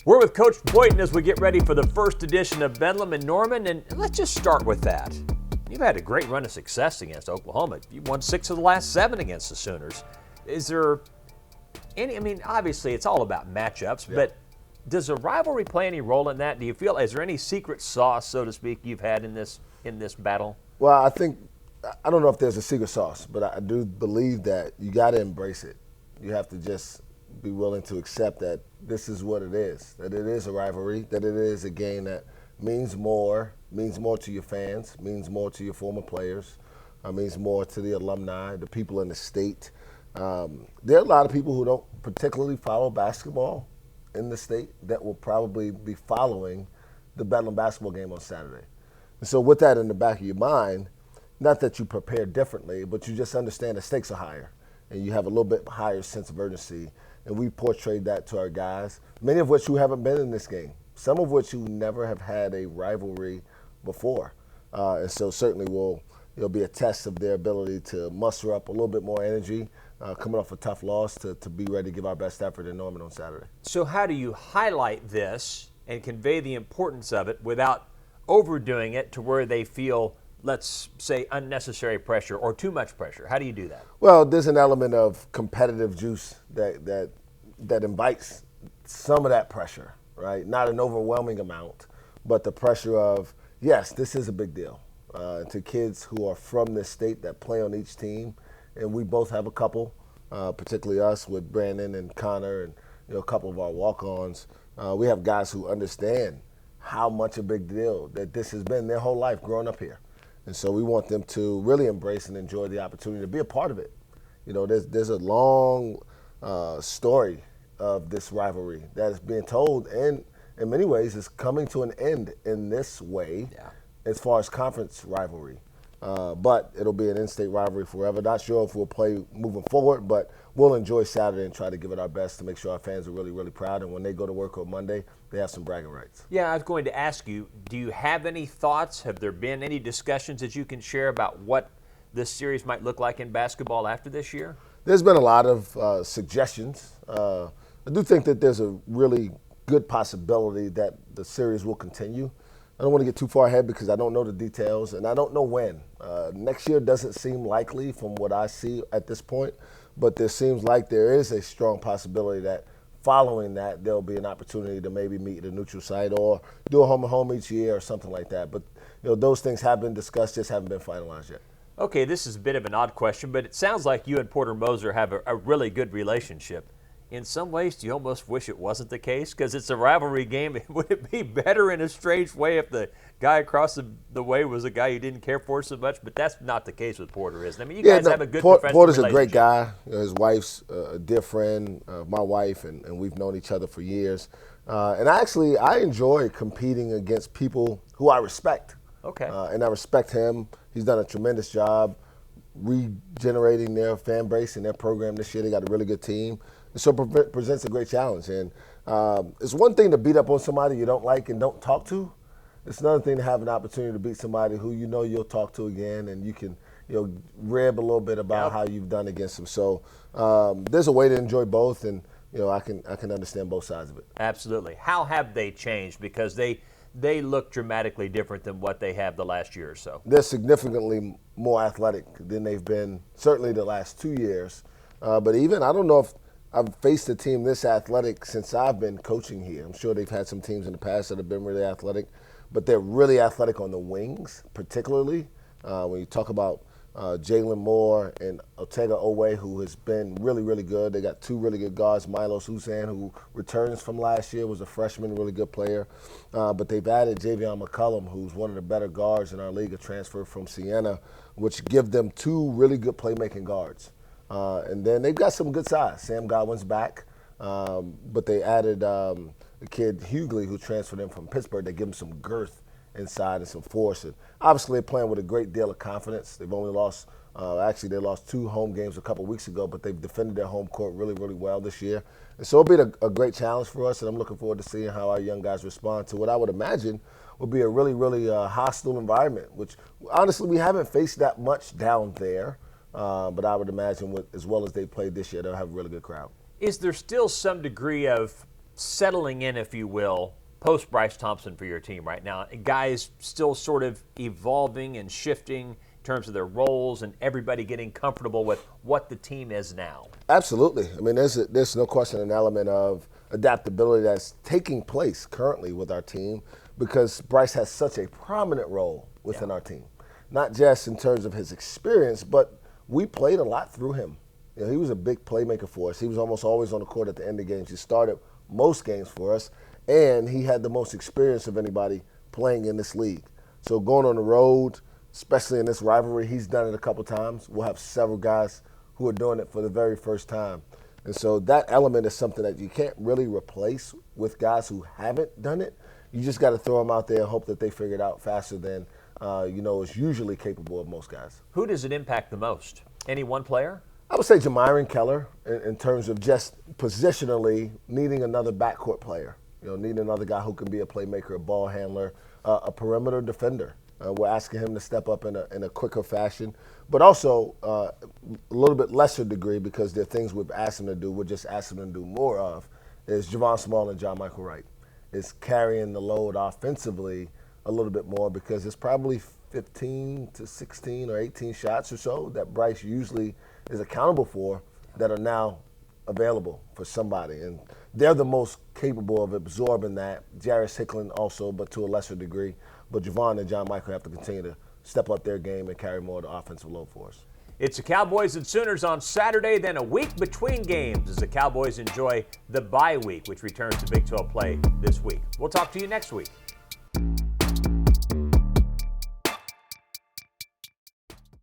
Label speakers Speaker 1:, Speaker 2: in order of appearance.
Speaker 1: We're with Coach Boynton as we get ready for the first edition of Bedlam and Norman, and let's just start with that. You've had a great run of success against Oklahoma. You won 6 of the last 7 against the Sooners. Is there any, obviously it's all about matchups, but does a rivalry play any role in that? Do you feel, is there any secret sauce, so to speak, you've had in this battle?
Speaker 2: Well, I don't know if there's a secret sauce, but I do believe that you got to embrace it. You have to just be willing to accept that this is what it is, that it is a rivalry, that it is a game that means more to your fans, means more to your former players, means more to the alumni, the people in the state. There are a lot of people who don't particularly follow basketball in the state that will probably be following the Bedlam basketball game on Saturday. And so with that in the back of your mind, not that you prepare differently, but you just understand the stakes are higher and you have a little bit higher sense of urgency. And we portrayed that to our guys, many of which who haven't been in this game, some of which who never have had a rivalry before. And so certainly it'll be a test of their ability to muster up a little bit more energy coming off a tough loss to be ready to give our best effort in Norman on Saturday.
Speaker 1: So how do you highlight this and convey the importance of it without overdoing it to where they feel, let's say, unnecessary pressure or too much pressure? How do you do that?
Speaker 2: Well, there's an element of competitive juice that invites some of that pressure, right? Not an overwhelming amount, but the pressure of, yes, this is a big deal. To kids who are from this state that play on each team, and we both have a couple, particularly us with Brandon and Connor and a couple of our walk-ons. We have guys who understand how much a big deal that this has been their whole life growing up here. And so we want them to really embrace and enjoy the opportunity to be a part of it. There's a long story of this rivalry that is being told, and in many ways is coming to an end in this way as far as conference rivalry. But it'll be an in-state rivalry forever. Not sure if we'll play moving forward, but we'll enjoy Saturday and try to give it our best to make sure our fans are really, really proud. And when they go to work on Monday, they have some bragging rights.
Speaker 1: Yeah, I was going to ask you, do you have any thoughts? Have there been any discussions that you can share about what this series might look like in basketball after this year?
Speaker 2: There's been a lot of suggestions. I do think that there's a really good possibility that the series will continue. I don't want to get too far ahead because I don't know the details and I don't know when. Next year doesn't seem likely from what I see at this point, but there seems like there is a strong possibility that following that there'll be an opportunity to maybe meet at a neutral site or do a home-and-home each year or something like that. But those things have been discussed, just haven't been finalized yet.
Speaker 1: Okay, this is a bit of an odd question, but it sounds like you and Porter Moser have a really good relationship. In some ways, do you almost wish it wasn't the case? Because it's a rivalry game. Would it be better in a strange way if the guy across the way was a guy you didn't care for so much? But that's not the case with Porter, isn't it? You guys have a good professional
Speaker 2: Porter's
Speaker 1: relationship.
Speaker 2: a great guy. His wife's a dear friend of my wife, and we've known each other for years. And I enjoy competing against people who I respect.
Speaker 1: Okay.
Speaker 2: And I respect him. He's done a tremendous job regenerating their fan base and their program this year. They got a really good team. And so it presents a great challenge. And it's one thing to beat up on somebody you don't like and don't talk to. It's another thing to have an opportunity to beat somebody who you'll talk to again and you can rib a little bit about how you've done against them. So there's a way to enjoy both, and I can understand both sides of it.
Speaker 1: Absolutely. How have they changed? Because they look dramatically different than what they have the last year or so.
Speaker 2: They're significantly more athletic than they've been certainly the last 2 years. But even I don't know if I've faced a team this athletic since I've been coaching here. I'm sure they've had some teams in the past that have been really athletic, but they're really athletic on the wings, particularly. When you talk about Jalen Moore and Otega Owe, who has been really, really good. They got 2 really good guards. Milos Hussein, who returns from last year, was a freshman, really good player. But they've added Javion McCullum, who's one of the better guards in our league, a transfer from Siena, which give them 2 really good playmaking guards. And then they've got some good size. Sam Godwin's back, but they added a kid, Hughley, who transferred in from Pittsburgh. They give him some girth inside and some force. And obviously, they're playing with a great deal of confidence. They've only lost, they lost 2 home games a couple weeks ago, but they've defended their home court really, really well this year. And so it'll be a great challenge for us, and I'm looking forward to seeing how our young guys respond to what I would imagine will be a really, really hostile environment, which honestly we haven't faced that much down there. But I would imagine as well as they played this year, they'll have a really good crowd.
Speaker 1: Is there still some degree of settling in, if you will, post Bryce Thompson for your team right now? Guys still sort of evolving and shifting in terms of their roles and everybody getting comfortable with what the team is now?
Speaker 2: Absolutely. I mean, there's no question an element of adaptability that's taking place currently with our team because Bryce has such a prominent role within our team. Not just in terms of his experience, but we played a lot through him. You know, he was a big playmaker for us. He was almost always on the court at the end of games. He started most games for us, and he had the most experience of anybody playing in this league. So going on the road, especially in this rivalry, he's done it a couple times. We'll have several guys who are doing it for the very first time. And so that element is something that you can't really replace with guys who haven't done it. You just got to throw them out there and hope that they figure it out faster than, is usually capable of most guys.
Speaker 1: Who does it impact the most? Any one player?
Speaker 2: I would say Jamiron Keller in terms of just positionally needing another backcourt player. Needing another guy who can be a playmaker, a ball handler, a perimeter defender. We're asking him to step up in a quicker fashion, but also a little bit lesser degree because there are things we've asked him to do. We're just asking him to do more of is Javon Small and John Michael Wright. Is carrying the load offensively a little bit more because it's probably 15 to 16 or 18 shots or so that Bryce usually is accountable for that are now available for somebody. And they're the most capable of absorbing that. Jarris Hicklin also, but to a lesser degree. But Javon and John Michael have to continue to step up their game and carry more of the offensive load for us.
Speaker 1: It's the Cowboys and Sooners on Saturday, then a week between games as the Cowboys enjoy the bye week, which returns to Big 12 play this week. We'll talk to you next week.